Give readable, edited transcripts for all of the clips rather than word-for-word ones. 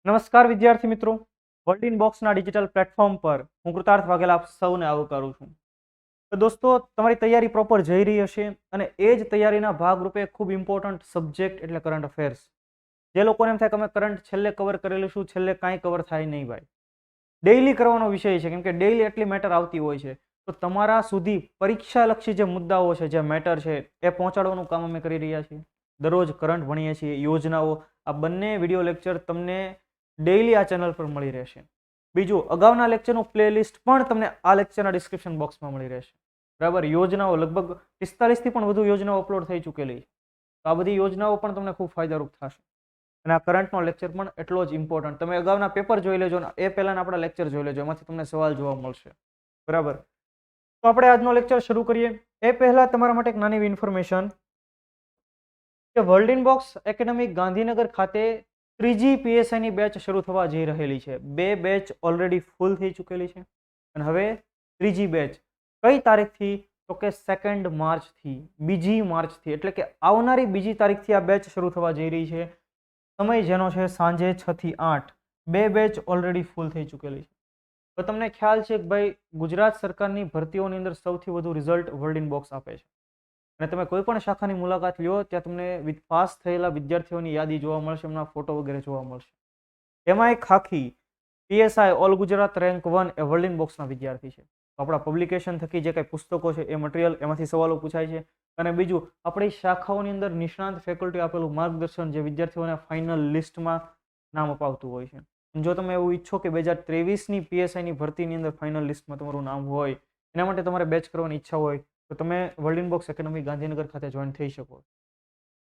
નમસ્કાર વિદ્યાર્થી મિત્રો, વર્લ્ડ ઇન બોક્સના ડિજિટલ પ્લેટફોર્મ પર હું કૃતાર્થ વાઘેલા આપ સૌને આવકારું છું. તો દોસ્તો, તમારી તૈયારી પ્રોપર જઈ રહી હશે અને એ જ તૈયારીના ભાગરૂપે ખૂબ ઇમ્પોર્ટન્ટ સબ્જેક્ટ એટલે કરંટ અફેર્સ. જે લોકોને એમ થાય કે અમે કરંટ છેલ્લે કવર કરેલું છું, છેલ્લે કાંઈ કવર થાય નહીં ભાઈ. ડેઇલી કરવાનો વિષય છે, કેમ કે ડેઇલી એટલી મેટર આવતી હોય છે. તો તમારા સુધી પરીક્ષાલક્ષી જે મુદ્દાઓ છે, જે મેટર છે, એ પહોંચાડવાનું કામ અમે કરી રહ્યા છીએ. દરરોજ કરંટ ભણીએ છીએ, યોજનાઓ, આ બંને વિડીયો લેક્ચર તમને ડેઇલી આ ચેનલ પર મળી રહેશે. બીજું, અગાઉના લેક્ચરનું પ્લેલિસ્ટ પણ તમને આ લેક્ચરના ડિસ્ક્રિપ્શન બોક્સમાં મળી રહેશે. બરાબર, યોજનાઓ લગભગ 45થી પણ વધુ યોજનાઓ અપલોડ થઈ ચૂકેલી છે. તો આ બધી યોજનાઓ પણ તમને ખૂબ ફાયદારૂપ થશે. અને આ કરંટનો લેક્ચર પણ એટલો જ ઇમ્પોર્ટન્ટ. તમે અગાઉના પેપર જોઈ લેજો, એ પહેલાના આપણા લેક્ચર જોઈ લેજો, એમાંથી તમને સવાલ જોવા મળશે. બરાબર, તો આપણે આજનો લેક્ચર શરૂ કરીએ. એ પહેલા તમારા માટે એક નાની ઇન્ફોર્મેશન કે world in box academy Gandhinagar ખાતે ત્રીજી પીએસઆઈની બેચ શરૂ થવા જઈ રહેલી છે. 2 બેચ ઓલરેડી ફૂલ થઈ ચૂકેલી છે અને હવે ત્રીજી બેચ કઈ તારીખથી? તો કે 2 માર્ચથી, 2 માર્ચથી, એટલે કે આવનારી 2 તારીખથી આ બેચ શરૂ થવા જઈ રહી છે. સમય જેનો છે સાંજે 6 થી 8. 2 બેચ ઓલરેડી ફૂલ થઈ ચૂકેલી છે. તો તમને ખ્યાલ છે કે ભાઈ, ગુજરાત સરકારની ભરતીઓની અંદર સૌથી વધુ રિઝલ્ટ વર્લ્ડ ઇન બોક્સ આપે છે. અને તમે કોઈ પણ શાખાની મુલાકાત લ્યો, ત્યાં તમને પાસ થયેલા વિદ્યાર્થીઓની યાદી જોવા મળશે, એમના ફોટો વગેરે જોવા મળશે. એમાં એક ખાખી પીએસઆઈ ઓલ ગુજરાત રેન્ક 1 એ વર્લ્ડ ઇન બોક્સના વિદ્યાર્થી છે. આપણા પબ્લિકેશન થકી જે કંઈ પુસ્તકો છે, એ મટીરિયલ, એમાંથી સવાલો પૂછાય છે. અને બીજું, આપણી શાખાઓની અંદર નિષ્ણાંત ફેકલ્ટી આપેલું માર્ગદર્શન જે વિદ્યાર્થીઓને ફાઇનલ લિસ્ટમાં નામ અપાવતું હોય છે. જો તમે એવું ઈચ્છો કે 2023ની પીએસઆઈની ભરતીની અંદર ફાઇનલ લિસ્ટમાં તમારું નામ હોય, એના માટે તમારે બેચ કરવાની ઈચ્છા હોય, તો તમે world in box academy Gandhinagar ખાતે જોઈન થઈ શકો.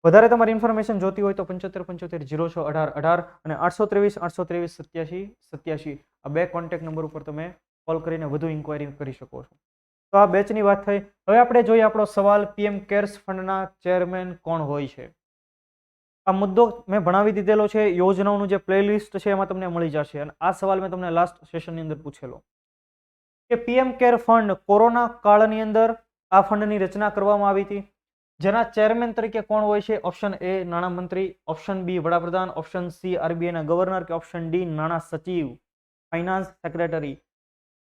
વધારે તમારી ઇન્ફોર્મેશન જોતી હોય તો 7575061818 અને 823 આ બે કોન્ટેક્ટ નંબર ઉપર તમે કોલ કરીને વધુ ઇન્ક્વાયરી કરી શકો છો. તો આ બેચની વાત થઈ. હવે આપણે જોઈએ આપણો સવાલ, પીએમ કેર્સ ફંડના ચેરમેન કોણ હોય છે? આ મુદ્દો મેં ભણાવી દીધેલો છે. યોજનાઓનું જે પ્લેલિસ્ટ છે એમાં તમને મળી જશે. અને આ સવાલ મેં તમને લાસ્ટ સેશનની અંદર પૂછેલો કે પીએમ કેર ફંડ કોરોના કાળની અંદર આ ફંડની રચના કરવામાં આવી હતી. જેના ચેરમેન તરીકે કોણ હોય છે? ઓપ્શન એ નાણામંત્રી, ઓપ્શન બી વડાપ્રધાન, ઓપ્શન સી આરબીઆઈના ગવર્નર કે ઓપ્શન ડી નાણાં સચિવ, ફાઇનાન્સ સેક્રેટરી.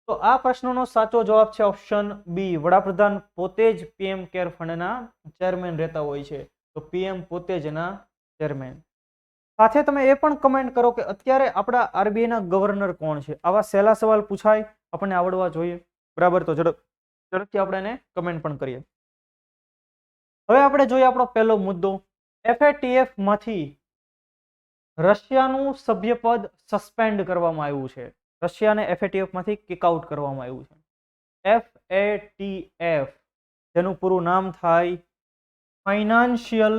તો આ પ્રશ્નનો સાચો જવાબ છે ઓપ્શન બી. વડાપ્રધાન પોતે જ પીએમ કેર ફંડના ચેરમેન રહેતા હોય છે. તો પીએમ પોતે જ એના ચેરમેન. સાથે તમે એ પણ કમેન્ટ કરો કે અત્યારે આપણા આરબીઆઈના ગવર્નર કોણ છે? આવા સહેલા સવાલ પૂછાય, આપણને આવડવા જોઈએ. બરાબર, તો ઝડપથી આપણે એને કમેન્ટ પણ કરીએ. હવે આપણે જોઈએ આપણો પહેલો મુદ્દો. એફએટીએફ માંથી રશિયાનું સભ્યપદ સસ્પેન્ડ કરવામાં આવ્યું છે. રશિયાને એફએટીએફ માંથી કિક આઉટ કરવામાં આવ્યું છે. એફએટીએફ, જેનું પૂરું નામ થાય financial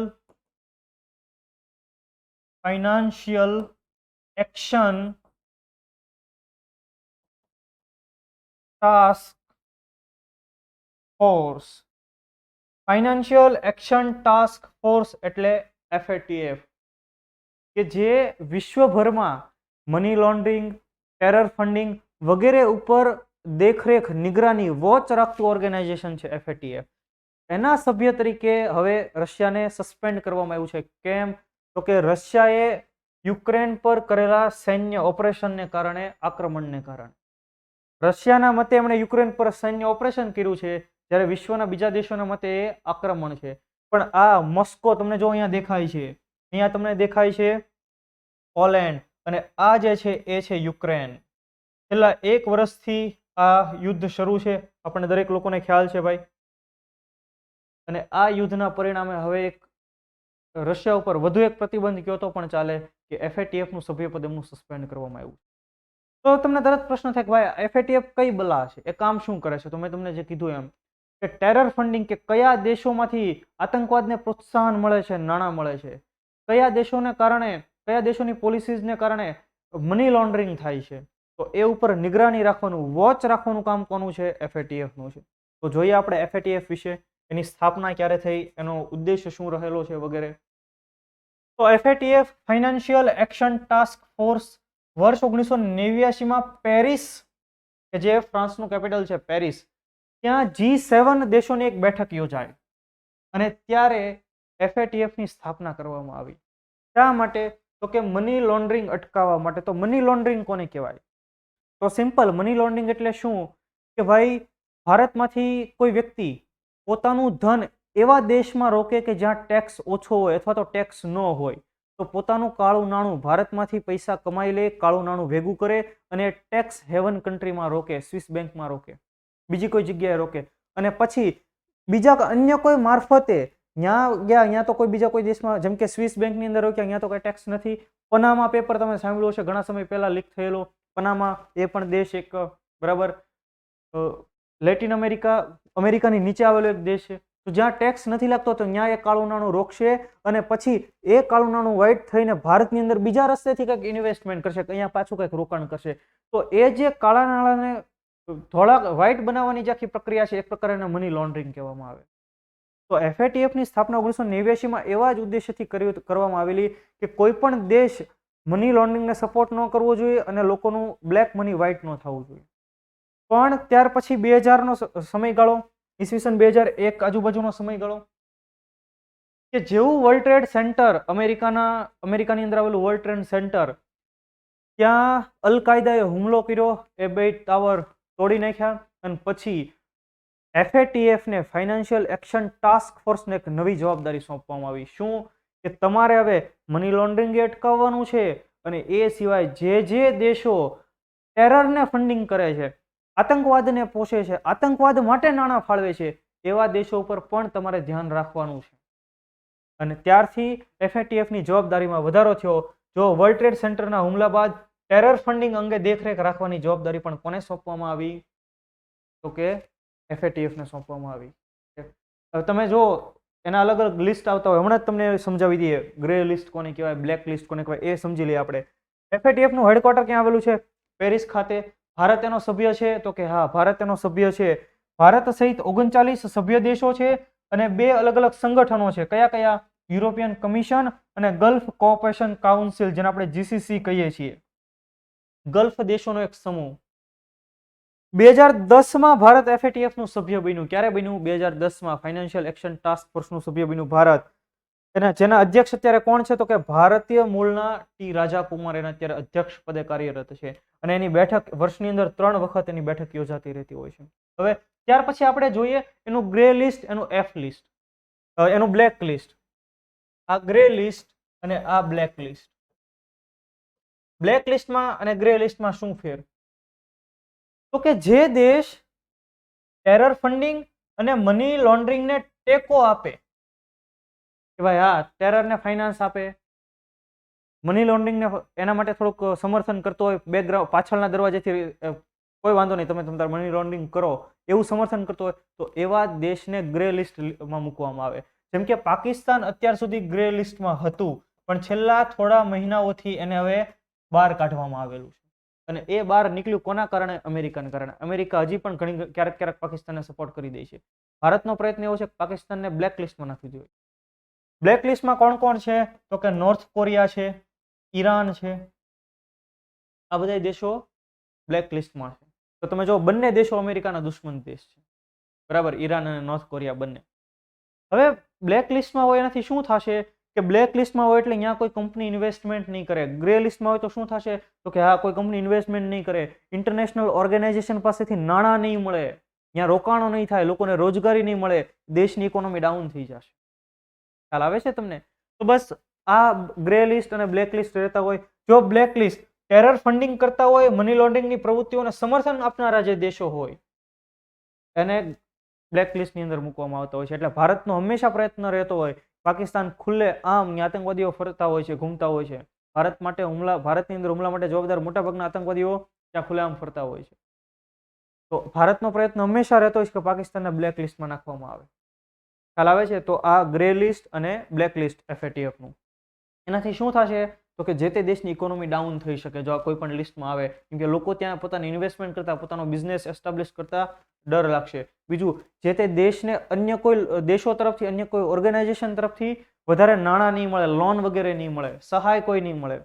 action task force. Financial action task force એટલે એફએટીએફ, કે જે વિશ્વભરમાં મની લોન્ડરિંગ, ટેરર ફંડિંગ વગેરે ઉપર દેખરેખ, નિગરાની, વોચ રાખતું ઓર્ગેનાઇઝેશન છે એફએટીએફ. એના સભ્ય તરીકે હવે રશિયાને સસ્પેન્ડ કરવામાં આવ્યું છે. કેમ? તો કે રશિયાએ યુક્રેન પર કરેલા સૈન્ય ઓપરેશનને કારણે, આક્રમણને કારણે. રશિયાના મતે એમણે યુક્રેન પર સૈન્ય ઓપરેશન કર્યું છે, જ્યારે વિશ્વના બીજા દેશોના મતે એ આક્રમણ છે. પણ આ મોસ્કો તમને જો અહીંયા દેખાય છે, અહીંયા તમને દેખાય છે પોલેન્ડ, અને આ જે છે એ છે યુક્રેન. છેલ્લા 1 વર્ષથી આ યુદ્ધ શરૂ છે, આપણને દરેક લોકોને ખ્યાલ છે ભાઈ. અને આ યુદ્ધના પરિણામે હવે એક રશિયા ઉપર વધુ એક પ્રતિબંધ કયો તો પણ ચાલે કે એફએટીએફ નું સભ્યપદ એમનું સસ્પેન્ડ કરવામાં આવ્યું. તો તમને તરત પ્રશ્ન થાય કે ભાઈ એફએટીએફ કઈ બલા છે, એ કામ શું કરે છે? તો મેં તમને જે કીધું એમ કે ટેરર ફંડિંગ, કે કયા દેશોમાંથી આતંકવાદને પ્રોત્સાહન મળે છે, નાણાં મળે છે, કયા દેશોને કારણે, કયા દેશોની પોલિસીઝને કારણે મની લોન્ડરિંગ થાય છે, તો એ ઉપર નિગરાની રાખવાનું, વોચ રાખવાનું કામ કોનું છે? એફએટીએફ નું છે. તો જોઈએ આપણે એફએટીએફ વિશે, એની સ્થાપના ક્યારે થઈ, એનો ઉદ્દેશ્ય શું રહેલો છે વગેરે. તો FATF financial action task force વર્ષ 1989માં પેરિસ, કે જે ફ્રાન્સનું કેપિટલ છે પેરિસ, ત્યાં G7 દેશોની એક બેઠક યોજાઈ અને ત્યારે એફએટીએફ ની સ્થાપના કરવામાં આવી. શા માટે? તો કે મની લોન્ડરિંગ અટકાવવા માટે. તો મની લોન્ડરિંગ કોને કહેવાય? તો સિમ્પલ, મની લોન્ડરિંગ એટલે શું કે ભાઈ ભારતમાંથી કોઈ વ્યક્તિ પોતાનું ધન એવા દેશમાં રોકે કે જ્યાં ટેક્સ ઓછો હોય અથવા તો ટેક્સ ન હોય. તો પોતાનું કાળું નાણું ભારતમાંથી પૈસા કમાઈ લે, કાળું નાણું ભેગું કરે અને ટેક્સ હેવન કન્ટ્રીમાં રોકે, સ્વિસ બેંકમાં રોકે, બીજી કોઈ જગ્યાએ રોકે, અને પછી બીજા અન્ય કોઈ મારફતે ત્યાં ગયા, અહીંયા તો કોઈ બીજા કોઈ દેશમાં, જેમ કે સ્વિસ બેંકની અંદર રોક્યા, અહીંયા તો કોઈ ટેક્સ નથી. પનામા પેપર તમે સાંભળ્યું હશે, ઘણા સમય પહેલા લીક થયેલો પનામા, એ પણ દેશ એક બરાબર લેટિન અમેરિકાની નીચે આવેલો એક દેશ છે. તો જ્યાં ટેક્સ નથી લાગતો તો ત્યાં એ કાળું નાણું રોકશે અને પછી એ કાળું નાણું વ્હાઇટ થઈને ભારતની અંદર બીજા રસ્તેથી કંઈક ઇન્વેસ્ટમેન્ટ કરશે, અહીંયા પાછું કંઈક રોકાણ કરશે. તો એ જે કાળા નાણાંને થોડા વ્હાઇટ બનાવવાની જે આખી પ્રક્રિયા છે, એક પ્રકારે મની લોન્ડરિંગ કહેવામાં આવે. તો FATF ની સ્થાપના 1989માં એવા જ ઉદ્દેશ્યથી કરવામાં આવેલી કે કોઈ પણ દેશ મની લોન્ડરિંગને સપોર્ટ ન કરવો જોઈએ અને લોકોનું બ્લેક મની વ્હાઇટ ન થવું જોઈએ. પણ ત્યાર પછી 2000નો સમયગાળો, ઈસવીસન 2001 આજુબાજુનો સમયગાળો, કે જેવું વર્લ્ડ ટ્રેડ સેન્ટર અમેરિકાની અંદર આવેલું વર્લ્ડ ટ્રેડ સેન્ટર, ત્યાં અલ કાયદાએ હુમલો કર્યો, એ બે ટાવર તોડી નાખ્યા અને પછી FATF ને ફાઇનાન્શિયલ એક્શન ટાસ્ક ફોર્સને એક નવી જવાબદારી સોંપવામાં આવી. શું કે તમારે હવે મની લોન્ડરિંગ અટકાવવાનું છે અને એ સિવાય જે દેશો ટેરરને ફંડિંગ કરે છે, આતંકવાદને પોષે છે, આતંકવાદ માટે નાણાં ફાળવે છે, એવા દેશો ઉપર પણ તમારે ધ્યાન રાખવાનું છે. અને ત્યારથી FATF ની જવાબદારીમાં વધારો થયો. જો વર્લ્ડ ટ્રેડ સેન્ટરના હુમલા બાદ ટેરર ફંડિંગ અંગે દેખરેખ રાખવાની જવાબદારી પણ કોને સોંપવામાં આવી? તો કે FATF ને સોંપવામાં આવી. તમે જો એના અલગ અલગ લિસ્ટ આવતા હોય, હમણાં જ તમને સમજાવી દઈએ, ગ્રે લિસ્ટ કોને કહેવાય, બ્લેક લિસ્ટ કોને કહેવાય, એ સમજી લઈએ આપણે. FATF નું હેડક્વાર્ટર ક્યાં આવેલું છે? પેરિસ ખાતે. ભારત એનો સભ્ય છે? તો કે હા, ભારત એનો સભ્ય છે. ભારત સહિત 39 સભ્ય દેશો છે અને 2 અલગ અલગ સંગઠનો છે. કયા કયા? યુરોપિયન કમિશન અને ગલ્ફ કોઓપરેશન કાઉન્સિલ, જેને આપણે GCC કહીએ છીએ, ગલ્ફ દેશોનો એક સમૂહ. 2010માં ભારત FATF નું સભ્ય બન્યું. ક્યારે બન્યું? 2010માં ફાઇનાન્શિયલ એક્શન ટાસ્ક ફોર્સનું સભ્ય બન્યું ભારત. જેના અધ્યક્ષ અત્યારે કોણ છે? તો કે ભારતીય મૂળના T રાજા કુમાર એના અત્યારે અધ્યક્ષ પદે કાર્યરત છે અને એની બેઠક વર્ષની અંદર 3 વખત એની બેઠક યોજાતી રહેતી હોય છે. હવે ત્યાર પછી આપણે જોઈએ એનું ગ્રે લિસ્ટ, એનું F લિસ્ટ, એનું બ્લેક લિસ્ટ. આ ગ્રે લિસ્ટ અને આ બ્લેક લિસ્ટ. બ્લેક લિસ્ટમાં અને ગ્રે લિસ્ટમાં શું ફેર? તો કે જે દેશ ટેરર ફંડિંગ અને મની લોન્ડરિંગને ટેકો આપે, કે ભાઈ હા, ટેરરને ફાઇનાન્સ આપે, મની લોન્ડરિંગને એના માટે થોડુંક સમર્થન કરતો હોય, બેકગ્રાઉન્ડ પાછળના દરવાજેથી કોઈ વાંધો નહીં, તમે તમારે મની લોન્ડરિંગ કરો એવું સમર્થન કરતો હોય, તો એવા દેશને ગ્રે લિસ્ટમાં મૂકવામાં આવે. જેમ કે પાકિસ્તાન અત્યાર સુધી ગ્રે લિસ્ટમાં હતું, પણ છેલ્લા થોડા મહિનાઓથી એને હવે બહાર કાઢવામાં આવેલું છે. અને એ બહાર નીકળ્યું કોના કારણે? અમેરિકાના કારણે. અમેરિકા હજી પણ ક્યારેક પાકિસ્તાનને સપોર્ટ કરી દે છે. ભારતનો પ્રયત્ન એવો છે કે પાકિસ્તાનને બ્લેક લિસ્ટમાં નાખવી જોઈએ. બ્લેક લિસ્ટમાં કોણ કોણ છે? તો કે નોર્થ કોરિયા છે, ઈરાન છે, આ બધા દેશો બ્લેક લિસ્ટમાં છે. તો તમે જો, બંને દેશો અમેરિકાના દુશ્મન દેશ છે, બરાબર, ઈરાન અને નોર્થ કોરિયા બંને. હવે બ્લેક લિસ્ટમાં હોય એનાથી શું થશે કે બ્લેક લિસ્ટમાં હોય એટલે અહીંયા કોઈ કંપની ઇન્વેસ્ટમેન્ટ નહીં કરે. ગ્રે લિસ્ટમાં હોય તો શું થશે? તો કે હા, કોઈ કંપની ઇન્વેસ્ટમેન્ટ નહીં કરે, ઇન્ટરનેશનલ ઓર્ગેનાઇઝેશન પાસેથી નાણાં નહીં મળે, ત્યાં રોકાણો નહીં થાય, લોકોને રોજગારી નહીં મળે, દેશની ઇકોનોમી ડાઉન થઈ જશે. ખ્યાલ આવે છે તમને? તો બસ આ ગ્રે લિસ્ટ અને બ્લેક લિસ્ટ રહેતા હોય. જો બ્લેક લિસ્ટ ટેરર ફંડિંગ કરતા હોય, મની લોન્ડરિંગની પ્રવૃત્તિઓને સમર્થન આપનારા જે દેશો હોય એને બ્લેક લિસ્ટની અંદર મૂકવામાં આવતા હોય છે. એટલે ભારતનો હંમેશા પ્રયત્ન રહેતો હોય, પાકિસ્તાન ખુલ્લે આમ આતંકવાદીઓ ફરતા હોય છે, ઘૂમતા હોય છે, ભારતની અંદર હુમલા માટે જવાબદાર મોટાભાગના આતંકવાદીઓ ત્યાં ખુલ્લેઆમ ફરતા હોય છે. તો ભારતનો પ્રયત્ન હંમેશા રહેતો હોય છે કે પાકિસ્તાનને બ્લેક લિસ્ટમાં નાખવામાં આવે. ખ્યાલ આવે છે? તો આ ગ્રે લિસ્ટ અને બ્લેક લિસ્ટ FATF નું. એનાથી શું થશે? તો કે જે તે દેશની ઇકોનોમી ડાઉન થઈ શકે જો આ કોઈ પણ લિસ્ટમાં આવે, કેમ કે લોકો ત્યાં પોતાની ઇન્વેસ્ટમેન્ટ કરતા, પોતાનો બિઝનેસ એસ્ટાબ્લિશ કરતા ડર લાગશે. બીજું, જે તે દેશને અન્ય કોઈ દેશો તરફથી, અન્ય કોઈ ઓર્ગેનાઇઝેશન તરફથી વધારે નાણાં નહીં મળે, લોન વગેરે નહીં મળે, સહાય કોઈ નહીં મળે.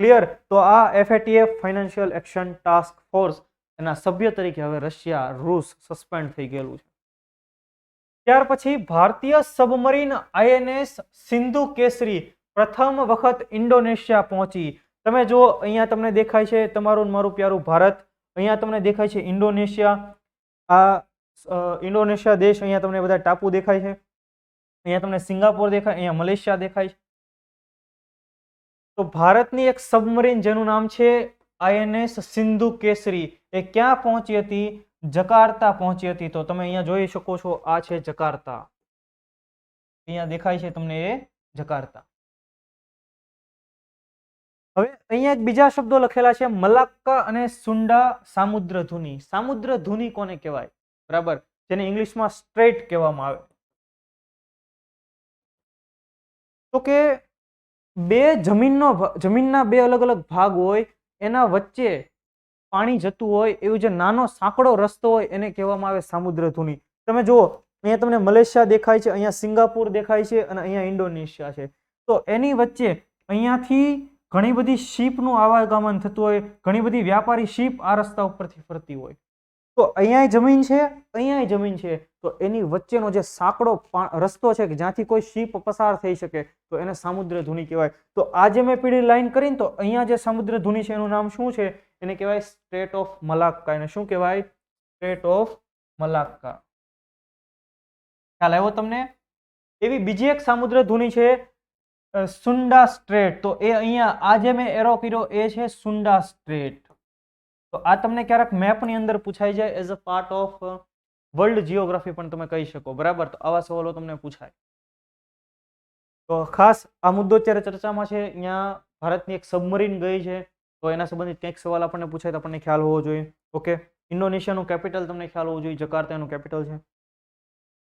ક્લિયર? તો આ FATF financial action task force એના સભ્ય તરીકે હવે રશિયા, રૂસ સસ્પેન્ડ થઈ ગયેલું છે. ત્યાર પછી ભારતીય સબમરીન INS સિંધુ કેસરી પ્રથમ વખત ઇન્ડોનેશિયા પહોંચી. તમે જો અહીંયા તમને દેખાય છે તમારું ને મારું પ્યારું ભારત, અહીંયા તમને દેખાય છે ઇન્ડોનેશિયા. આ ઇન્ડોનેશિયા દેશ, અહીંયા તમને બધા ટાપુ દેખાય છે, અહીંયા તમને સિંગાપોર દેખાય, અહીંયા મલેશિયા દેખાય છે. તો ભારતની એક સબમરીન જેનું નામ છે INS સિંધુ કેસરી, એ ક્યાં પહોંચી હતી? જકાર્તા પહોંચી હતી. તો તમે અહીંયા જોઈ શકો છો, આ છે જકાર્તા, અહીંયા દેખાય છે તમને એ જકાર્તા. હવે અહીંયા એક બીજા શબ્દો લખેલા છે, મલાક્કા અને સુંડા સામુદ્ર ધુની. સામુદ્ર ધુની કોને કહેવાય? બરાબર, જેને ઇંગ્લિશમાં સ્ટ્રેટ કહેવામાં આવે. તો કે જમીનના બે અલગ અલગ ભાગ હોય, એના વચ્ચે પાણી જતું હોય, એવું જે નાનો સાંકડો રસ્તો હોય એને કહેવામાં આવે સામુદ્ર ધુની. તમે જુઓ, અહીંયા તમને મલેશિયા દેખાય છે, અહીંયા સિંગાપુર દેખાય છે અને અહીંયા ઇન્ડોનેશિયા છે. તો એની વચ્ચે અહીંયાથી ઘણી બધી શીપનું આવાગમન થતું હોય, ઘણી બધી વ્યાપારી શીપ આ રસ્તા ઉપરથી ફરતી હોય. તો અહીંયા જમીન છે, અહીંયા જમીન છે, તો એની વચ્ચેનો જે સાંકડો રસ્તો છે કે જ્યાંથી કોઈ શીપ પસાર થઈ શકે, તો એને સામુદ્ર ધુની કહેવાય. તો આ જે મેં પીળી લાઈન કરીને, તો અહીંયા જે સામુદ્ર ધુની છે એનું નામ શું છે? એને કહેવાય સ્ટ્રેટ ઓફ મલાક્કા. એને શું કહેવાય? Strait of Malacca. ખ્યાલ આવ્યો તમને? એવી બીજી એક સામુદ્ર ધુની છે સુંડા સ્ટ્રેટ. તો એ અહીંયા આ જે મેં એરો કર્યો એ છે સુંડા સ્ટ્રેટ. તો આ તમને ક્યારેક મેપની અંદર પૂછાઈ જાય, as a part of world geography પણ તમે કહી શકો. બરાબર, તો આવા સવાલો તમને પૂછાય. તો ખાસ આ મુદ્દો અત્યારે ચર્ચામાં છે. અહીંયા ભારતની એક સબમરીન ગઈ છે, તો એના સંબંધિત કંઈક સવાલ આપણને પૂછાય તો આપણને ખ્યાલ હોવો જોઈએ. ઓકે, ઇન્ડોનેશિયાનું કેપિટલ તમને ખ્યાલ હોવું જોઈએ, જકાર્તા એનું કેપિટલ છે.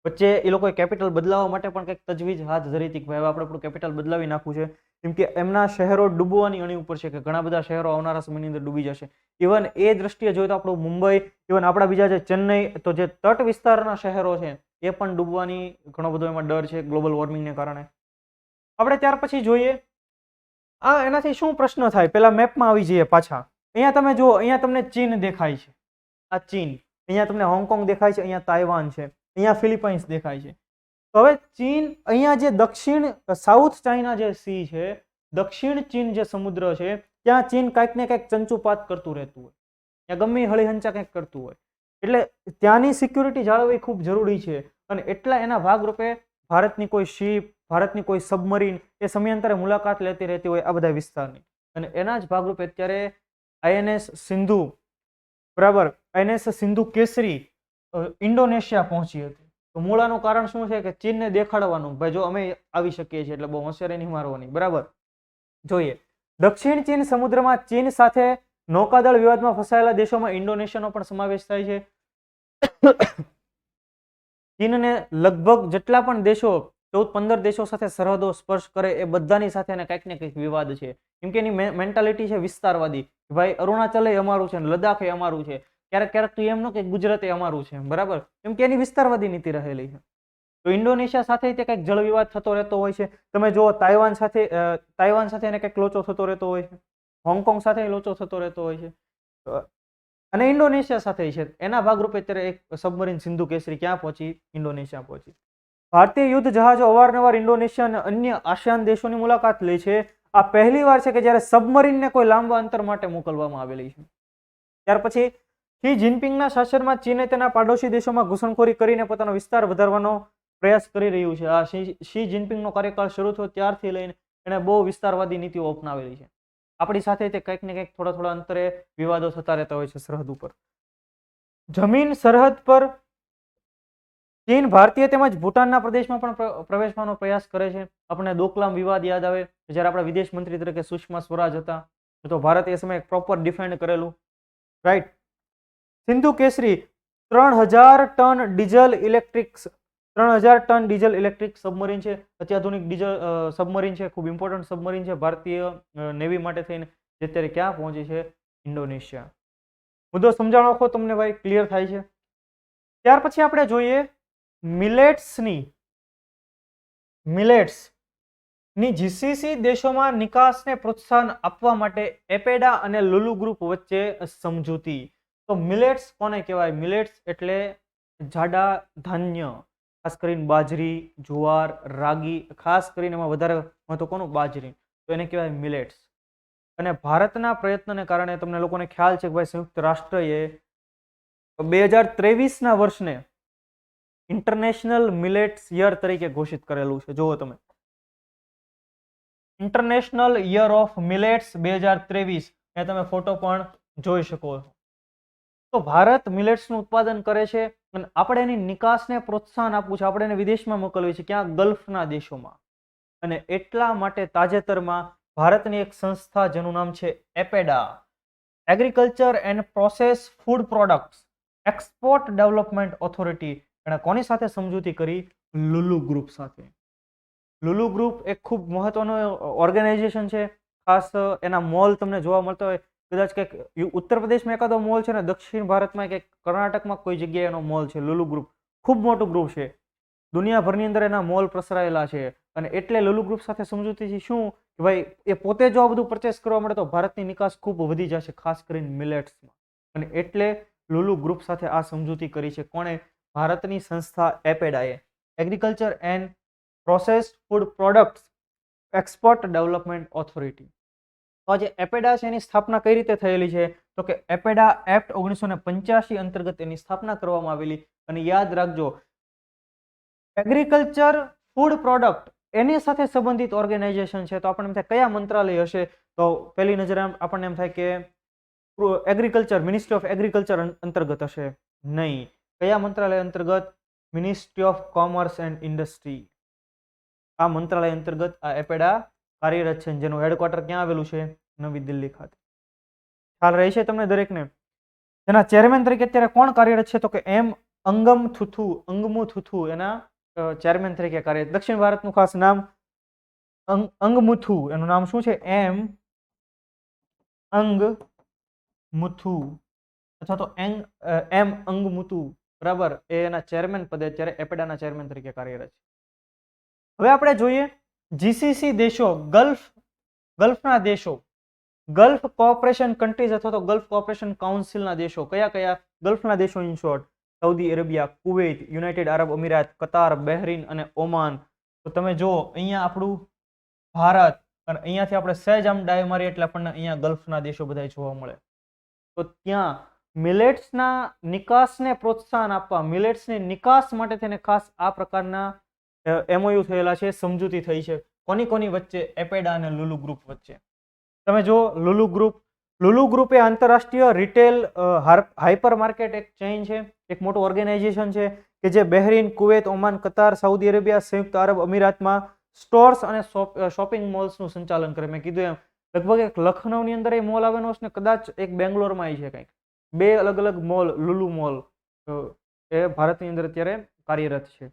વચ્ચે એ લોકોએ કેપિટલ બદલાવવા માટે પણ કંઈક તજવીજ હાથ ધરી હતી કે ભાઈ આપણે આપણું કેપિટલ બદલાવી નાખવું છે, કેમ કે એમના શહેરો ડૂબવાની અણી ઉપર છે, કે ઘણા બધા શહેરો આવનારા સમયની અંદર ડૂબી જશે. ઇવન એ દ્રષ્ટિએ જોઈએ તો આપણું મુંબઈ, ઇવન આપણા બીજા જે ચેન્નઈ, તો જે તટ વિસ્તારના શહેરો છે એ પણ ડૂબવાની ઘણો બધો એમાં ડર છે ગ્લોબલ વોર્મિંગને કારણે. આપણે ત્યાર પછી જોઈએ એનાથી શું પ્રશ્ન થાય, પેલા મેપમાં આવી જઈએ પાછા. અહીંયા તમે જુઓ, અહીંયા તમને ચીન દેખાય છે, આ ચીન. અહીંયા તમને હોંગકોંગ દેખાય છે, અહીંયા તાઇવાન છે, અહીંયા ફિલિપાઇન્સ દેખાય છે. તો હવે ચીન, અહીંયા જે દક્ષિણ સાઉથ ચાઇના જે સી છે, દક્ષિણ ચીન જે સમુદ્ર છે, ત્યાં ચીન કાંઈક ને કાંઈક ચંચુપાત કરતું રહેતું હોય, ત્યાં ગમે હળીહંચા કંઈક કરતું હોય. એટલે ત્યાંની સિક્યુરિટી જાળવવી ખૂબ જરૂરી છે. અને એટલા એના ભાગરૂપે ભારતની કોઈ શિપ, ભારતની કોઈ સબમરીન એ સમયાંતરે મુલાકાત લેતી રહેતી હોય આ બધા વિસ્તારની. અને એના જ ભાગરૂપે અત્યારે INS સિંધુ, બરાબર, INS સિંધુ કેસરી ઇન્ડોનેશિયા પહોંચી હતી. તો મૂળાનું કારણ શું છે? કે ચીનને દેખાડવાનું, ભાઈ જો અમે આવી શકીએ છીએ, એટલે બહુ હોશિયારી નહીં મારવાની. બરાબર, જોઈએ દક્ષિણ ચીન સમુદ્રમાં ચીન સાથે નૌકાદળ વિવાદમાં ફસાયેલા દેશોમાં ઇન્ડોનેશિયાનો પણ સમાવેશ થાય છે. ચીનને લગભગ જેટલા પણ દેશો 14-15 દેશો સાથે સરહદો સ્પર્શ કરે એ બધાની સાથે એને કંઈક ને કંઈક વિવાદ છે. કેમ કે એની મેન્ટાલિટી છે વિસ્તારવાદી. ભાઈ અરુણાચલ એ અમારું છે, લદ્દાખ એ અમારું છે. ક્યારેક ક્યારેક તો એમ ન કે ગુજરાત એ અમારું છે. બરાબર, કેમ કે એની વિસ્તારવાદી નીતિ રહેલી છે. તો ઇન્ડોનેશિયા સાથે તે કંઈક જળ વિવાદ થતો રહેતો હોય છે. તમે જુઓ તાઇવાન સાથે એને કંઈક લોચો થતો રહેતો હોય છે, હોંગકોંગ સાથે લોચો થતો રહેતો હોય છે, અને ઇન્ડોનેશિયા સાથે છે. એના ભાગરૂપે અત્યારે એક સબમરીન સિંધુ કેસરી ક્યાં પહોંચી? ઇન્ડોનેશિયા પહોંચી. ભારતીય યુદ્ધ જહાજો અવારનવાર ઇન્ડોનેશિયા અને અન્ય આસિયાન દેશોની મુલાકાત લે છે. આ પહેલી વાર છે કે જ્યારે સબમરીનને કોઈ લાંબા અંતર માટે મોકલવામાં આવેલી છે. ત્યાર પછી શી જિનપિંગના શાસનમાં ચીને તેના પાડોશી દેશોમાં ઘૂસણખોરી કરીને પોતાનો વિસ્તાર વધારવાનો પ્રયાસ કરી રહ્યું છે. આ શી જિનપિંગનો કાર્યકાળ શરૂ થયો ત્યારથી લઈને એણે બહુ વિસ્તારવાદી નીતિઓ અપનાવેલી છે. આપણી સાથે તે કંઈક ને કંઈક થોડા અંતરે વિવાદો થતા રહેતા હોય છે સરહદ ઉપર. જમીન સરહદ પર ચીન ભારતીય તેમજ ભૂટાનના પ્રદેશમાં પણ પ્રવેશવાનો પ્રયાસ કરે છે. આપણે ડોકલામ વિવાદ યાદ આવે, જ્યારે આપણા વિદેશ મંત્રી તરીકે સુષ્મા સ્વરાજ હતા, તો ભારતે એ સમયે પ્રોપર ડિફેન્ડ કરેલું. રાઈટ. સિંધુ કેસરી 3000 ટન ડીઝલ ઇલેક્ટ્રિક સબમરીન છે. અત્યાધુનિક ડીઝલ સબમરીન છે, ખૂબ ઇમ્પોર્ટન્ટ સબમરીન છે ભારતીય નેવી માટે થઈને, જે અત્યારે ક્યાં પહોંચી છે? ઇન્ડોનેશિયા. મુદ્દો સમજાણો આખો તમને ભાઈ ક્લિયર થાય છે. ત્યાર પછી આપણે જોઈએ મિલેટ્સની GCC દેશોમાં નિકાસને પ્રોત્સાહન આપવા માટે એપેડા અને લુલુ ગ્રુપ વચ્ચે સમજૂતી. તો મિલેટ્સ કોને કહેવાય? મિલેટ્સ એટલે જાડા ધાન્ય ખાસ કરીને બાજરી, જુવાર, રાગી, ખાસ કરીને એમાં વધારે મહત્વ કોનું? બાજરી. તો એને કહેવાય મિલેટ્સ. અને ભારતના પ્રયત્નને કારણે તમને લોકોને ખ્યાલ છે કે ભાઈ સંયુક્ત રાષ્ટ્રએ 2023ના વર્ષને ઇન્ટરનેશનલ મિલેટ્સ યર તરીકે ઘોષિત કરેલું છે. જુઓ તમે, ઇન્ટરનેશનલ યર ઓફ મિલેટ્સ 2023, એ તમે ફોટો પણ જોઈ શકો છો. તો ભારત મિલેટ્સનું ઉત્પાદન કરે છે અને આપણે એની નિકાસને પ્રોત્સાહન આપવું છે. આપણે એને વિદેશમાં મોકલવી છે, ક્યાં? ગલ્ફના દેશોમાં. અને એટલા માટે તાજેતરમાં ભારતની એક સંસ્થા જેનું નામ છે APEDA, agriculture and process food products export development authority, એણે કોની સાથે સમજૂતી કરી? લુલુ ગ્રુપ સાથે. લુલુ ગ્રુપ એક ખૂબ મહત્વનું ઓર્ગેનાઇઝેશન છે. ખાસ એના મોલ તમને જોવા મળતા હોય, કદાચ કંઈક ઉત્તર પ્રદેશમાં એકાદો મોલ છે ને દક્ષિણ ભારતમાં કે કર્ણાટકમાં કોઈ જગ્યાએ એનો મોલ છે. લુલુ ગ્રુપ ખૂબ મોટું ગ્રુપ છે, દુનિયાભરની અંદર એના મોલ પ્રસરાયેલા છે. અને એટલે લુલુ ગ્રુપ સાથે સમજૂતીથી શું કે ભાઈ એ પોતે જો આ બધું પરચેસ કરવા મળે તો ભારતની નિકાસ ખૂબ વધી જશે, ખાસ કરીને મિલેટ્સમાં. અને એટલે લુલુ ગ્રુપ સાથે આ સમજૂતી કરી છે. કોણે? ભારતની સંસ્થા એપેડાએ, agriculture and processed food products export development authority. તો જે એપેડા છે એની સ્થાપના કઈ રીતે થયેલી છે? તો કે એપેડા એક્ટ 1985 અંતર્ગત એની સ્થાપના કરવામાં આવેલી. અને યાદ રાખજો, એગ્રીકલ્ચર ફૂડ પ્રોડક્ટ એની સાથે સંબંધિત ઓર્ગેનાઇઝેશન છે. તો આપણને એમ થાય કયા મંત્રાલય હશે? તો પહેલી નજરે આપણને એમ થાય કે એગ્રીકલ્ચર, મિનિસ્ટ્રી ઓફ એગ્રીકલ્ચર અંતર્ગત હશે. નહીં. કયા મંત્રાલય અંતર્ગત? Ministry of commerce and industry. આ મંત્રાલય અંતર્ગત આ એપેડા કાર્યરત છે, જેનું હેડક્વાર્ટર ક્યાં આવેલું છે? નવી દિલ્હી ખાતે. ખ્યાલ રહે છે તમને દરેકને? એના ચેરમેન તરીકે અત્યારે કોણ કાર્યરત છે? તો કે એમ અંગમુથુ એના ચેરમેન તરીકે કાર્યરત. દક્ષિણ ભારતનું ખાસ નામ અંગમુથુ, એનું નામ શું છે? એમ અંગમુથુ અથવા તો એમ અંગમુથુ, બરાબર. એ એના ચેરમેન પદે અત્યારે એપેડાના ચેરમેન તરીકે કાર્યરત છે. હવે આપણે જોઈએ જીસીસી દેશો, ગલ્ફના દેશો, ગલ્ફ કોઓપરેશન કન્ટ્રીઝ અથવા તો ગલ્ફ કોઓપરેશન કાઉન્સિલના દેશો. કયા કયા ગલ્ફના દેશો? In short, Saudi Arabia, Kuwait, United Arab અમીરાત, Qatar, Bahrain અને ઓમાન. તો તમે જો અહીંયા આપણું ભારત, અને અહીંયાથી આપણે સહેજ આમ ડાય મારીએ એટલે આપણને અહીંયા ગલ્ફના દેશો બધા જોવા મળે. તો ત્યાં મિલેટ્સના નિકાસને પ્રોત્સાહન આપવા, મિલેટ્સની નિકાસ માટે થઈને ખાસ આ પ્રકારના એમઓયુ થયેલા છે, સમજૂતી થઈ છે. કોની વચ્ચે? એપેડા અને લુલુ ગ્રુપ વચ્ચે. તમે જો લુલુ ગ્રુપ એ આંતરરાષ્ટ્રીય રિટેલ હાઇપર માર્કેટ એક ચેઇન છે, એક મોટું ઓર્ગેનાઇઝેશન છે કે જે બહેરીન, કુવૈત, ઓમાન, કતાર, સાઉદી અરેબિયા, સંયુક્ત આરબ અમીરાતમાં સ્ટોર્સ અને શોપિંગ મોલ્સનું સંચાલન કરે. મેં કીધું એમ લગભગ એક લખનૌની અંદર એ મોલ આવેલો છે ને કદાચ એક બેંગ્લોરમાં છે. કંઈક 2 અલગ અલગ મોલ, લુલુ મોલ એ ભારતની અંદર અત્યારે કાર્યરત છે.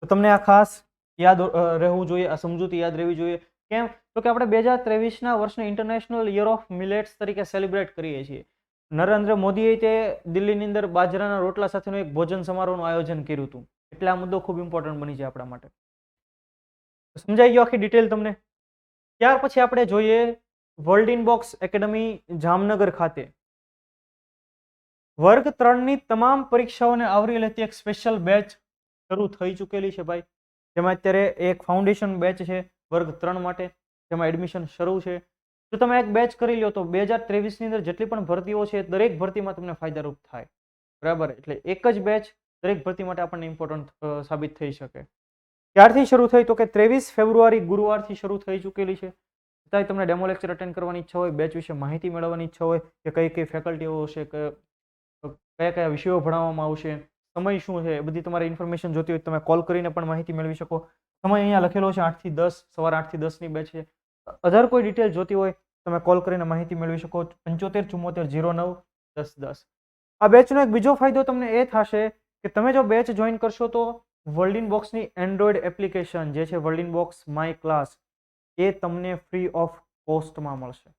તો તમને આ ખાસ યાદ રહેવું જોઈએ, આ સમજૂતી યાદ રહેવી જોઈએ. કેમ? તો કે આપણે 2023ના વર્ષને ઇન્ટરનેશનલ યર ઓફ મિલેટ્સ તરીકે સેલિબ્રેટ કરીએ છીએ. નરેન્દ્ર મોદીએ તે દિલ્હીની અંદર બાજરાના રોટલા સાથેનું એક ભોજન સમારોહનું આયોજન કર્યું હતું. એટલે આ મુદ્દો ખૂબ ઇમ્પોર્ટન્ટ બની છે આપણા માટે. સમજાઈ ગયો આખી ડિટેલ તમને? ત્યાર પછી આપણે જોઈએ world in box academy Jamnagar ખાતે વર્ગ 3ની તમામ પરીક્ષાઓને આવરી લેતી એક સ્પેશિયલ બેચ શરૂ થઈ ચૂકેલી છે ભાઈ. જેમાં અત્યારે એક ફાઉન્ડેશન બેચ છે વર્ગ 3 માટે, જેમાં એડમિશન શરૂ છે. જો તમે એક બેચ કરી લો તો 2023ની અંદર જેટલી પણ ભરતીઓ છે દરેક ભરતીમાં તમને ફાયદારૂપ થાય, બરાબર. એટલે એક જ બેચ દરેક ભરતી માટે આપણને ઇમ્પોર્ટન્ટ સાબિત થઈ શકે. ક્યારથી શરૂ થઈ? તો કે 23 ફેબ્રુઆરી ગુરુવારથી શરૂ થઈ ચૂકેલી છે. છતાંય તમને ડેમો લેક્ચર અટેન્ડ કરવાની ઈચ્છા હોય, બેચ વિશે માહિતી મેળવવાની ઈચ્છા હોય કે કઈ કઈ ફેકલ્ટીઓ હશે, કયા કયા વિષયો ભણાવવામાં આવશે, સમય શું છે, બધી તમારે ઇન્ફોર્મેશન જોતી હોય તમે કોલ કરીને પણ માહિતી મેળવી શકો. સમય અહીંયા લખેલો છે 8 થી 10, સવારે 8 થી 10ની બેચ છે. અધર કોઈ ડિટેલ જોતી હોય તમે કોલ કરીને માહિતી મેળવી શકો. 75 74 09 10 10. આ બેચનો એક બીજો ફાયદો તમને એ થશે કે તમે જો બેચ જોઈન કરશો તો વર્લ્ડ ઇન બોક્સની એન્ડ્રોઈડ એપ્લિકેશન જે છે world in box my class, એ તમને ફ્રી ઓફ કોસ્ટમાં મળશે.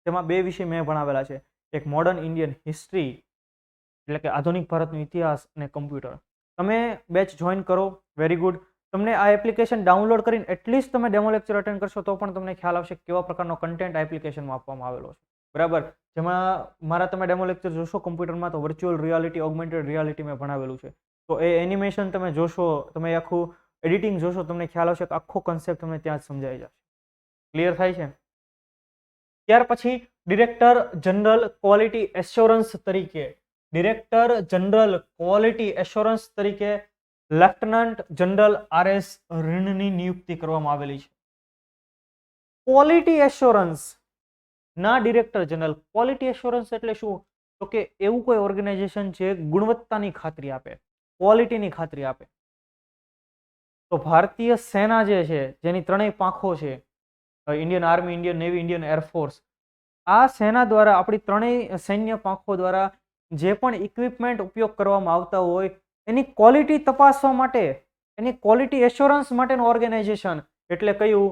તેમાં 2 વિષય મેં ભણાવેલા છે, એક મોડર્ન ઇન્ડિયન હિસ્ટ્રી એટલે કે આધુનિક ભારતનો ઇતિહાસ અને કમ્પ્યુટર. તમે બેચ જોઈન કરો, વેરી ગુડ. તમને આ એપ્લિકેશન ડાઉનલોડ કરીને એટલીસ્ટ તમે ડેમો લેક્ચર અટેન્ડ કરશો તો પણ તમને ખ્યાલ આવશે કેવા પ્રકારનો કન્ટેન્ટ આ એપ્લિકેશનમાં આપવામાં આવેલો છે, બરાબર. જેમાં મારા તમે ડેમો લેક્ચર જોશો કમ્પ્યુટરમાં તો વર્ચ્યુઅલ રિયાલિટી, ઓગમેન્ટેડ રિયાલિટી મેં ભણાવેલું છે. તો એ એનિમેશન તમે જોશો, તમે આખું એડિટિંગ જોશો, તમને ખ્યાલ આવશે કે આખો કન્સેપ્ટ તમને ત્યાં જ સમજાઈ જશે. ક્લિયર થાય છે? ત્યાર પછી ડિરેક્ટર જનરલ ક્વોલિટી એશ્યોરન્સ તરીકે લેફ્ટનન્ટ જનરલ RS રીણની નિયુક્તિ કરવામાં આવેલી છે. ક્વોલિટી એશ્યોરન્સ ના ડિરેક્ટર જનરલ. ક્વોલિટી એશ્યોરન્સ એટલે શું? તો કે એવું કોઈ ઓર્ગેનાઇઝેશન છે ગુણવત્તાની ખાતરી આપે, ક્વોલિટીની ખાતરી આપે. તો ભારતીય સેના જે છે, જેની ત્રણેય પાંખો છે, Indian army, Indian navy, Indian air force, આ સેના દ્વારા, આપણી ત્રણેય સૈન્ય પાંખો દ્વારા જે પણ ઇક્વિપમેન્ટ ઉપયોગ કરવામાં આવતા હોય એની ક્વોલિટી તપાસવા માટે, એની ક્વોલિટી એશ્યોરન્સ માટેનું ઓર્ગેનાઇઝેશન એટલે કયું?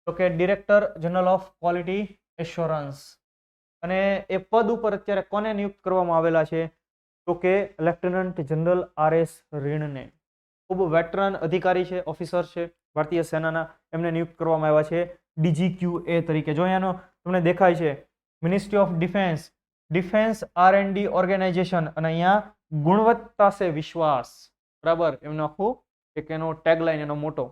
તો કે director general of quality assurance. અને એ પદ ઉપર અત્યારે કોને નિયુક્ત કરવામાં આવેલા છે? તો કે લેફ્ટનન્ટ જનરલ RS રીણને. ખૂબ વેટરન અધિકારી છે, ઓફિસર છે ભારતીય સેનાના, એમને નિયુક્ત કરવામાં આવ્યા છે DGQA તરીકે. જો અહીંયાનો તમને દેખાય છે ministry of defence R&D organisation, અને અહીંયા ગુણવત્તા સે વિશ્વાસ, બરાબર, એમનો આખું એક એનો ટેગલાઇન, એનો મોટો.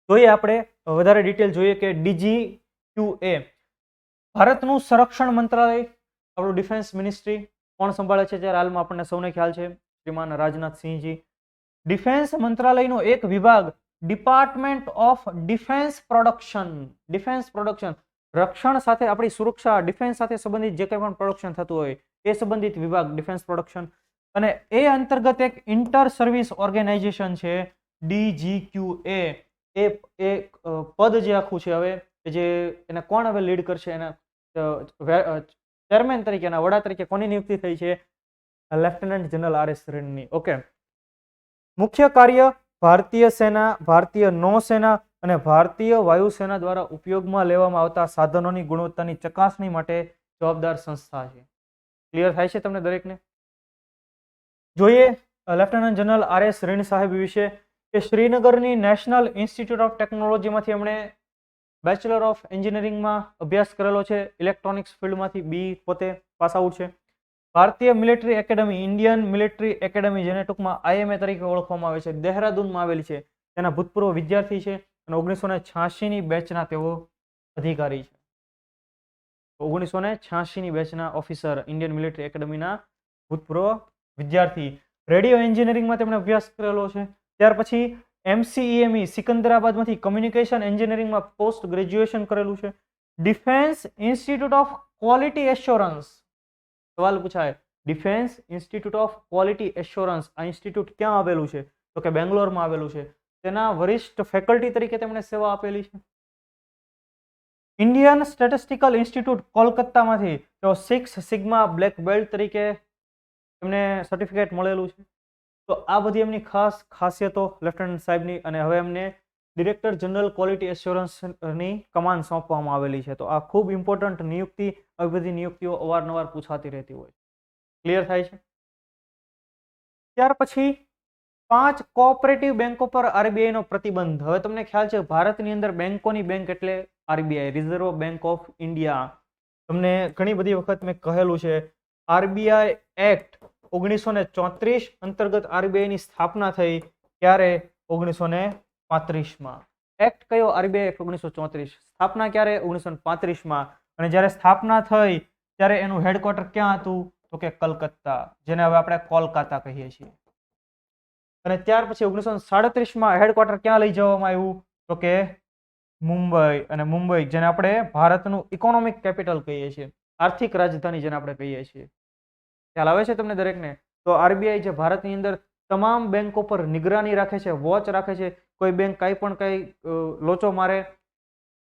જોઈએ આપણે વધારે ડિટેલ જોઈએ કે DGQA ભારતનું સંરક્ષણ મંત્રાલય, આપણું ડિફેન્સ મિનિસ્ટ્રી કોણ સંભાળે છે? જ્યારે હાલમાં આપણને સૌને ખ્યાલ છે શ્રીમાન રાજનાથસિંહજી. ડિફેન્સ મંત્રાલયનો એક વિભાગ ડિપાર્ટમેન્ટ ઓફ ડિફેન્સ પ્રોડક્શન, રક્ષણ સાથે, આપણી સુરક્ષા, ડિફેન્સ સાથે સંબંધિત જે કંઈ પણ પ્રોડક્શન થતું હોય એ સંબંધિત વિભાગ ડિફેન્સ પ્રોડક્શન. અને એ અંતર્ગત એક ઇન્ટર સર્વિસ ઓર્ગેનાઇઝેશન છે DGQA. એ પદ જે આખું છે હવે, જે એને કોણ હવે લીડ કરશે, એના ચેરમેન તરીકે, એના વડા તરીકે કોની નિયુક્તિ થઈ છે? Lieutenant general RS રીણની. ઓકે. મુખ્ય કાર્ય ભારતીય સેના, ભારતીય નૌસેના અને ભારતીય વાયુસેના દ્વારા ઉપયોગમાં લેવામાં આવતા સાધનોની ગુણવત્તાની ચકાસણી માટે જવાબદાર સંસ્થા છે. ક્લિયર થાય છે તમને દરેકને? જોઈએ લેફ્ટનન્ટ જનરલ RS રીણ સાહેબ વિશે કે શ્રીનગરની નેશનલ ઇન્સ્ટિટ્યૂટ ઓફ ટેકનોલોજીમાંથી એમણે બેચલર ઓફ એન્જિનિયરિંગમાં અભ્યાસ કરેલો છે, ઇલેક્ટ્રોનિક્સ ફિલ્ડમાંથી બી પોતે પાસ આઉટ છે. ભારતીય military academy, Indian military academy, જેને ટૂંકમાં IMA તરીકે ઓળખવામાં આવે છે, દહેરાદૂનમાં આવેલી છે, તેના ભૂતપૂર્વ વિદ્યાર્થી છે અને 1986ની બેચના તેઓ અધિકારી છે. 1986ની બેચના ઓફિસર, ઇન્ડિયન મિલિટરી એકેડમીના ભૂતપૂર્વ વિદ્યાર્થી. રેડિયો એન્જિનિયરિંગમાં તેમણે અભ્યાસ કરેલો છે. ત્યાર પછી MCEME સિકંદરાબાદમાંથી કમ્યુનિકેશન એન્જિનિયરિંગમાં પોસ્ટ ગ્રેજ્યુએશન કરેલું છે. Defence institute of quality assurance, સવાલ પૂછાય, defence institute of quality assurance, આ ઇન્સ્ટિટ્યૂટ ક્યાં આવેલું છે? તો કે બેંગ્લોરમાં આવેલું છે. તેના વરિષ્ઠ ફેકલ્ટી તરીકે તેમણે સેવા આપેલી છે. ઇન્ડિયન સ્ટેટિસ્ટિકલ ઇન્સ્ટિટ્યૂટ કોલકાતામાંથી તેઓ 6 સિગ્મા બ્લેક બેલ્ટ તરીકે એમને સર્ટિફિકેટ મળેલું છે. તો આ બધી એમની ખાસ ખાસિયતો લેફ્ટનન્ટ સાહેબની, અને હવે એમને ડિરેક્ટર જનરલ ક્વોલિટી એશ્યોરન્સની કમાન સોંપવામાં આવેલી છે. તો આ ખૂબ ઇમ્પોર્ટન્ટ નિયુક્તિ, આવી બધી નિયુક્તિઓ અવારનવાર પૂછાતી રહેતી હોય. ક્લિયર થાય છે? ત્યાર પછી 5 કોઓપરેટિવ બેંકો પર RBI નો પ્રતિબંધ. હવે તમને ખ્યાલ છે ભારતની અંદર બેંકોની બેંક એટલે RBI, reserve bank of India. તમને ઘણી બધી વખત મેં કહેલું છે RBI એક્ટ 1934 અંતર્ગત RBI ની સ્થાપના થઈ. ક્યારે? 1935માં. એક્ટ કયો? RBI act 1934. સ્થાપના ક્યારે? 1935માં. અને જ્યારે સ્થાપના થઈ ત્યારે એનું હેડક્વાર્ટર ક્યાં હતું? તો કે કલકત્તા, જેને હવે આપણે કોલકાતા કહીએ છીએ. અને ત્યાર પછી 1937માં હેડક્વાર્ટર ક્યાં લઈ જવામાં આવ્યું? તો કે મુંબઈ. અને મુંબઈ જેને આપણે ભારતનું ઇકોનોમિક કેપિટલ કહીએ છીએ, આર્થિક રાજધાની જેને આપણે કહીએ છીએ. ખ્યાલ આવે છે તમને દરેકને? તો RBI જે ભારતની અંદર તમામ બેંકો પર નિગરાની રાખે છે, વોચ રાખે છે. કોઈ બેંક કાંઈ પણ કંઈ લોચો મારે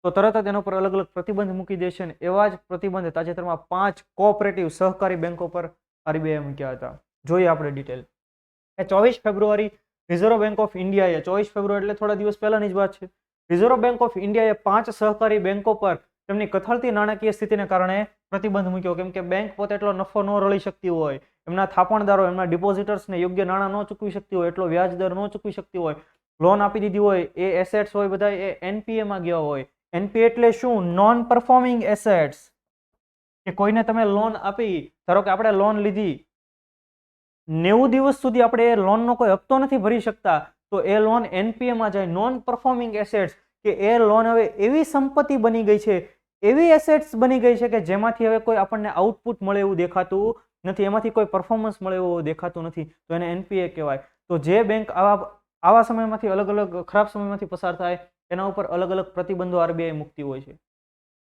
તો તરત જ એના પર અલગ અલગ પ્રતિબંધ મૂકી દે છે. એવા જ પ્રતિબંધ તાજેતરમાં 5 કોઓપરેટિવ સહકારી બેંકો પર RBI મૂક્યા હતા. જોઈએ આપણે detail. 24 February reserve bank of ઇન્ડિયાએ, 24 ફેબ્રુઆરી એટલે થોડા દિવસ પહેલાની જ વાત છે, રિઝર્વ બેંક ઓફ ઇન્ડિયાએ 5 સહકારી બેંકો પર તેમની કથળતી નાણાકીય સ્થિતિને કારણે પ્રતિબંધ મૂક્યો. કેમ કે બેંક પોતે એટલો નફો ન રળી શકતી હોય, એમના થાપણદારો, એમના ડિપોઝિટર્સને યોગ્ય નાણાં ન ચૂકવી શકતી હોય, એટલો વ્યાજ દર ન ચૂકવી શકતી હોય, લોન આપી દીધી હોય, એ એસેટ્સ હોય બધા એ NPA માં ગયા હોય. NPA એટલે શું? Non performing assets. કે કોઈને તમે લોન આપી, ધારો કે આપણે લોન લીધી 90 દિવસ સુધી આપણે એ લોનનો કોઈ હપ્તો નથી ભરી શકતા તો એ લોન NPA માં જાય, નોન પરફોર્મિંગ એસેટ્સ, કે એ લોન હવે એવી સંપત્તિ બની ગઈ છે, એવી એસેટ્સ બની ગઈ છે કે જેમાંથી હવે કોઈ આપણને આઉટપુટ મળે એવું દેખાતું નથી, એમાંથી કોઈ પરફોર્મન્સ મળે એવું દેખાતું નથી, તો એને NPA કહેવાય. તો જે બેંક આવા સમયમાંથી અલગ અલગ ખરાબ સમયમાંથી પસાર થાય એના ઉપર અલગ અલગ પ્રતિબંધો RBI મૂકતી હોય છે.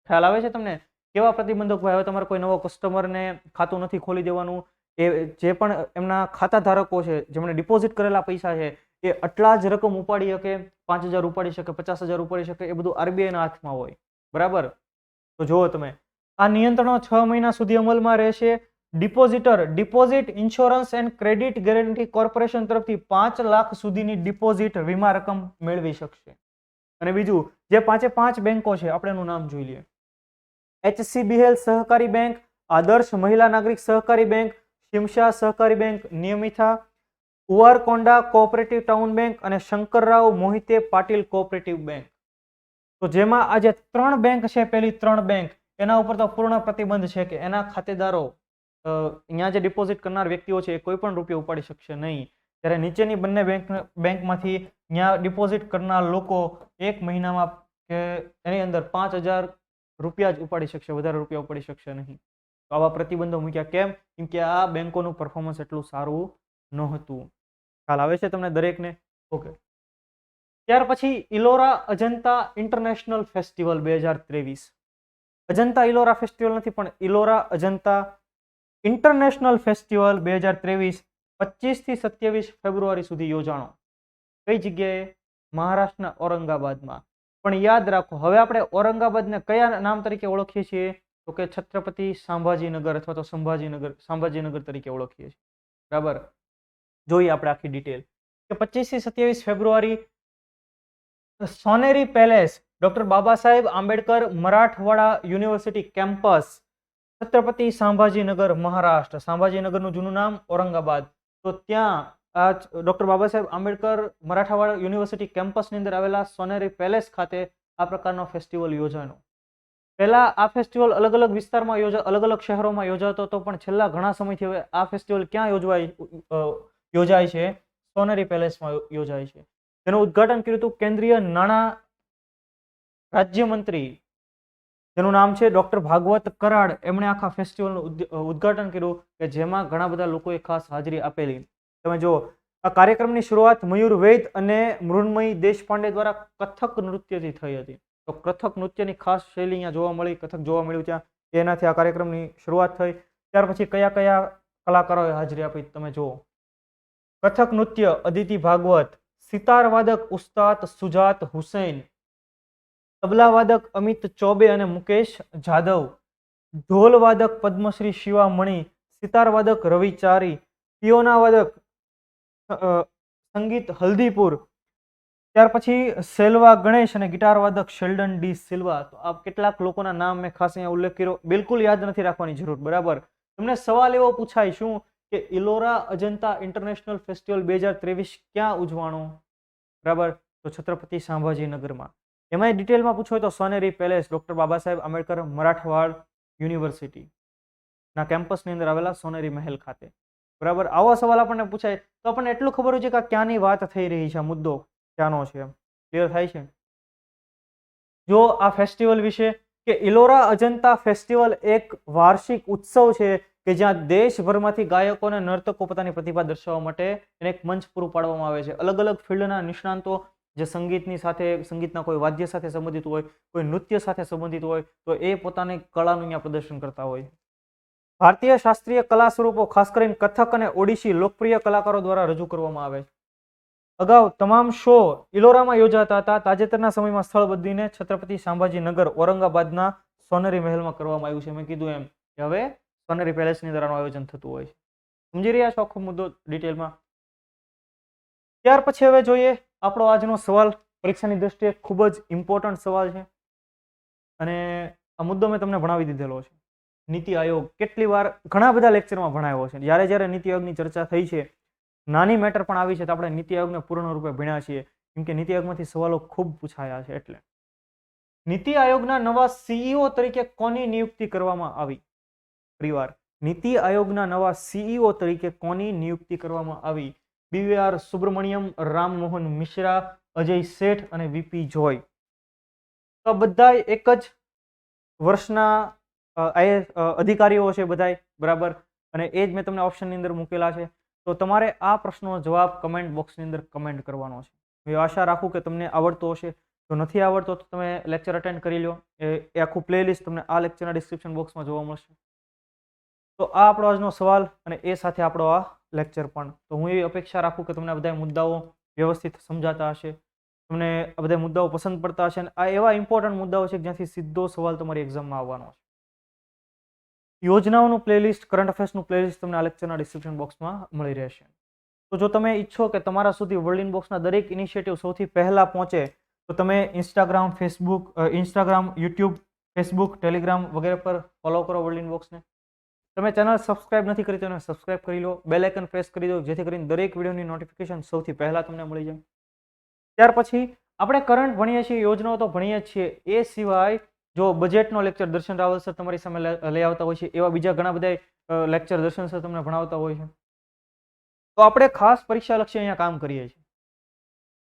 ખ્યાલ આવે છે તમને? કેવા પ્રતિબંધો? ભાઈ હવે તમારે કોઈ નવો કસ્ટમરને ખાતું નથી ખોલી દેવાનું, એ જે પણ એમના ખાતા ધારકો છે જેમણે ડિપોઝિટ કરેલા પૈસા છે એ આટલા જ રકમ ઉપાડી શકે, 5,000 ઉપાડી શકે, 50,000 ઉપાડી શકે, એ બધું RBI ના હાથમાં હોય. બરાબર? તો જુઓ તમે, આ નિયંત્રણો 6 મહિના સુધી અમલમાં રહેશે. Deposit insurance and credit guarantee corporation તરફથી 5 લાખ સુધીની ડિપોઝિટ વીમા રકમ મેળવી શકશે. અને બીજું, જે 5 બેંકો છે આપણે એનું નામ જોઈ લઈએ. HCBL સહકારી બેંક, આદર્શ મહિલા નાગરિક સહકારી બેંક, શિમશા સહકારી બેંક, નિયમિથા, ઉવારકોંડા કોઓપરેટિવ ટાઉન બેંક અને શંકરરાવ મોહિતે પાટીલ કોઓપરેટિવ બેંક. તો જેમાં આ જે 3 બેંક છે, પેલી 3 બેંક, એના ઉપર તો પૂર્ણ પ્રતિબંધ છે કે એના ખાતેદારો અહીંયા જે ડિપોઝિટ કરનાર વ્યક્તિઓ છે એ કોઈ પણ રૂપિયા ઉપાડી શકશે નહીં. ત્યારે નીચેની બંને બેંકમાંથી ત્યાં ડિપોઝિટ કરનાર લોકો 1 મહિનામાં કે એની અંદર 5,000 રૂપિયા જ ઉપાડી શકશે, વધારે રૂપિયા ઉપાડી શકશે નહીં. તો આવા પ્રતિબંધો મૂક્યા. કેમ? કેમ કે આ બેંકોનું પરફોર્મન્સ એટલું સારું નહોતું. ખ્યાલ આવે છે તમને દરેકને? ઓકે. ત્યાર પછી Ellora Ajanta international festival 2023. Ajanta Ellora festival નથી પણ ઇલોરા અજંતા ઇન્ટરનેશનલ ફેસ્ટિવલ 2023 25 થી 27 ફેબ્રુઆરી સુધી યોજાણો. કઈ જગ્યાએ? મહારાષ્ટ્રના ઔરંગાબાદમાં. પણ યાદ રાખો, હવે આપણે ઔરંગાબાદને કયા નામ તરીકે ઓળખીએ છીએ? તો કે છત્રપતિ સંભાજીનગર અથવા તો સંભાજીનગર તરીકે ઓળખીએ છીએ. બરાબર? જોઈએ આપણે આખી ડિટેલ કે 25 થી 27 ફેબ્રુઆરી સોનેરી palace, doctor Baba Saheb Ambedkar Marathwada university campus, Chhatrapati સંભાજીનગર, Maharashtra. સંભાજીનગરનું જૂનું નામ ઔરંગાબાદ. તો ત્યાં આ ડોક્ટર બાબા સાહેબ આંબેડકર મરાઠવાડા યુનિવર્સિટી કેમ્પસની અંદર આવેલા સોનેરી પેલેસ ખાતે આ પ્રકારનો ફેસ્ટિવલ યોજાનો. પહેલા આ ફેસ્ટિવલ અલગ અલગ વિસ્તારમાં અલગ અલગ શહેરોમાં યોજાતો હતો, પણ છેલ્લા ઘણા સમયથી હવે આ ફેસ્ટિવલ ક્યાં યોજાય છે? સોનેરી પેલેસમાં યોજાય છે. તેનું ઉદ્ઘાટન કર્યું હતું કેન્દ્રીય નાણાં રાજ્યમંત્રી, જેનું નામ છે ડોક્ટર ભાગવત કરાડ. એમણે આખા ફેસ્ટિવલનું ઉદ્ઘાટન કર્યું કે જેમાં ઘણા બધા લોકોએ ખાસ હાજરી આપેલી. તમે જો, આ કાર્યક્રમની શરૂઆત મયુર વૈદ અને મૃન્મયી દેશપાંડે દ્વારા કથક નૃત્યથી થઈ હતી. તો કથક નૃત્યની ખાસ શૈલી અહીંયા જોવા મળી, કથક જોવા મળ્યું ત્યાં, એનાથી આ કાર્યક્રમની શરૂઆત થઈ. ત્યાર પછી કયા કયા કલાકારોએ હાજરી આપી તમે જુઓ. કથક નૃત્ય અદિતિ ભાગવત, સિતાર વાદક ઉસ્તાદ સુજાત હુસૈન, તબલા વાદક અમિત ચોબે અને મુકેશ જાદવ, ઢોલ વાદક પદ્મશ્રી શિવા મણી, સિતાર વાદક રવિ ચારી, પિયોના વાદક સંગીત હલ્દીપુર, ત્યાર પછી સેલ્વા ગણેશ અને ગિટાર વાદક શેલ્ડન ડી સિલ્વા. તો આ કેટલાક લોકોના નામ મેં ખાસ અહીંયા ઉલ્લેખ કર્યો, બિલકુલ યાદ નથી રાખવાની જરૂર. બરાબર? તમને સવાલ એવો પૂછાય શું કે ઇલોરા અજંતા ઇન્ટરનેશનલ ફેસ્ટિવલ 2023 ક્યાં ઉજવાણો? બરાબર? તો છત્રપતિ સંભાજીનગરમાં. એમાં ડિટેલમાં પૂછો તો સોનેરી palace, doctor Baba Saheb Ambedkar મરાઠવાડ university ના કેમ્પસની અંદર આવેલા સોનેરી મહેલ ખાતે. બરાબર? આવો સવાલ આપણને પૂછાય તો આપણને એટલું ખબર હોય છે કે ક્યાંની વાત થઈ રહી છે, મુદ્દો ક્યાંનો છે. ક્લિયર થાય છે? જો આ ફેસ્ટિવલ વિશે કે ઇલોરા અજંતા ફેસ્ટિવલ એક વાર્ષિક ઉત્સવ છે કે જ્યાં દેશભરમાંથી ગાયકો અને નર્તકો પોતાની પ્રતિભા દર્શાવવા માટે એને એક મંચ પૂરું પાડવામાં આવે છે. અલગ અલગ ફિલ્ડના નિષ્ણાંતો જે સંગીતની સાથે, સંગીતના કોઈ વાદ્ય સાથે સંબંધિત હોય, કોઈ નૃત્ય સાથે સંબંધિત હોય, તો એ પોતાની કળાનું અહીંયા પ્રદર્શન કરતા હોય. ભારતીય શાસ્ત્રીય કલા સ્વરૂપો ખાસ કરીને કથક અને ઓડિશી લોકપ્રિય કલાકારો દ્વારા રજૂ કરવામાં આવે છે. અગાઉ તમામ શો ઇલોરામાં યોજાતા હતા. તાજેતરના સમયમાં સ્થળ બદલીને છત્રપતિ સંભાજીનગર ઔરંગાબાદના સોનેરી મહેલમાં કરવામાં આવ્યું છે. મેં કીધું એમ કે હવે સોનેરી પેલેસની અંદર આનું આયોજન થતું હોય છે. સમજી રહ્યા છો આખો મુદ્દો ડિટેલમાં? ત્યાર પછી હવે જોઈએ આપણો આજનો સવાલ, પરીક્ષાની દ્રષ્ટિએ ખૂબ જ ઇમ્પોર્ટન્ટ સવાલ છે અને આ મુદ્દો મેં તમને ભણાવી દીધેલો છે. નીતિ આયોગ કેટલી વાર ઘણા બધા લેક્ચરમાં ભણાવ્યો છે. જ્યારે જ્યારે નીતિ આયોગની ચર્ચા થઈ છે, નાની મેટર પણ આવી છે, તો આપણે નીતિ આયોગને પૂર્ણ રૂપે ભણ્યા છીએ, કેમ કે નીતિ આયોગમાંથી સવાલો ખૂબ પૂછાયા છે. એટલે નીતિ આયોગના નવા CEO તરીકે કોની નિયુક્તિ કરવામાં આવી? પરિવાર નીતિ આયોગના નવા CEO તરીકે કોની નિયુક્તિ કરવામાં આવી? BVR સુબ્રમણ્યમ, રામમોહન મિશ્રા, અજય શેઠ અને VP જોય. તો બધા એક જ વર્ષના IAS અધિકારીઓ છે બધાય, બરાબર. અને એ જ મેં તમને ઓપ્શનની અંદર મૂકેલા છે. તો તમારે આ પ્રશ્નનો જવાબ કમેન્ટ બોક્સની અંદર કમેન્ટ કરવાનો છે. હું આશા રાખું કે તમને આવડતો હશે. જો નથી આવડતો તો તમે લેક્ચર અટેન્ડ કરી લો. એ આખું પ્લેલિસ્ટ તમને આ લેક્ચરના ડિસ્ક્રિપ્શન બોક્સમાં જોવા મળશે. તો આ આપણો આજનો સવાલ અને એ સાથે આપણો આ લેક્ચર પણ. તો હું એવી અપેક્ષા રાખું કે તમને આ બધા મુદ્દાઓ વ્યવસ્થિત સમજાતા હશે, તમને આ બધા મુદ્દાઓ પસંદ પડતા હશે. અને આ એવા ઇમ્પોર્ટન્ટ મુદ્દાઓ છે કે જ્યાંથી સીધો સવાલ તમારી એક્ઝામમાં આવવાનો છે. યોજનાઓનું પ્લેલિસ્ટ, કરંટ અફેર્સનું પ્લેલિસ્ટ તમને આ લેક્ચરના ડિસ્ક્રિપ્શન બોક્સમાં મળી રહેશે. તો જો તમે ઈચ્છો કે તમારા સુધી વર્લ્ડ ઇનબોક્સના દરેક ઇનિશિયેટિવ સૌથી પહેલા પહોંચે, તો તમે ઇન્સ્ટાગ્રામ, યુટ્યુબ, ફેસબુક, ટેલિગ્રામ વગેરે પર ફોલો કરો વર્લ્ડ ઇનબોક્સને. તમે ચેનલ સબસ્ક્રાઇબ નથી કરી તો એને સબસ્ક્રાઇબ કરી લો, બેલ આઇકન પ્રેસ કરી દો, જેથી કરીને દરેક વિડીયોની નોટિફિકેશન સૌથી પહેલા તમને મળી જાય. ત્યાર પછી આપણે કરંટ ભણીએ છીએ, યોજનાઓ તો ભણીએ જ છીએ. એ સિવાય જો બજેટનો લેક્ચર દર્શન રાવલ સર તમારી સામે લઈ આવતા હોય છે, એવા બીજા ઘણા બધા લેક્ચર દર્શન સર તમને ભણાવતા હોય છે. તો આપણે ખાસ પરીક્ષા લક્ષી અહીંયા કામ કરીએ છીએ,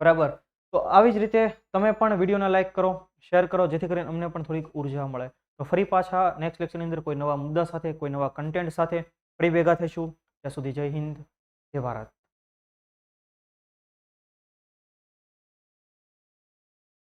બરાબર. તો આવી જ રીતે તમે પણ વિડીયોને લાઈક કરો, શેર કરો, જેથી કરીને અમને પણ થોડીક ઉર્જા મળે. તો ફરી પાછા નેક્સ્ટ લેક્ચરની અંદર કોઈ નવા મુદ્દા સાથે, કોઈ નવા કન્ટેન્ટ સાથે ફરી ભેગા થઈશું. ત્યાં સુધી જય હિન્દ, જય ભારત.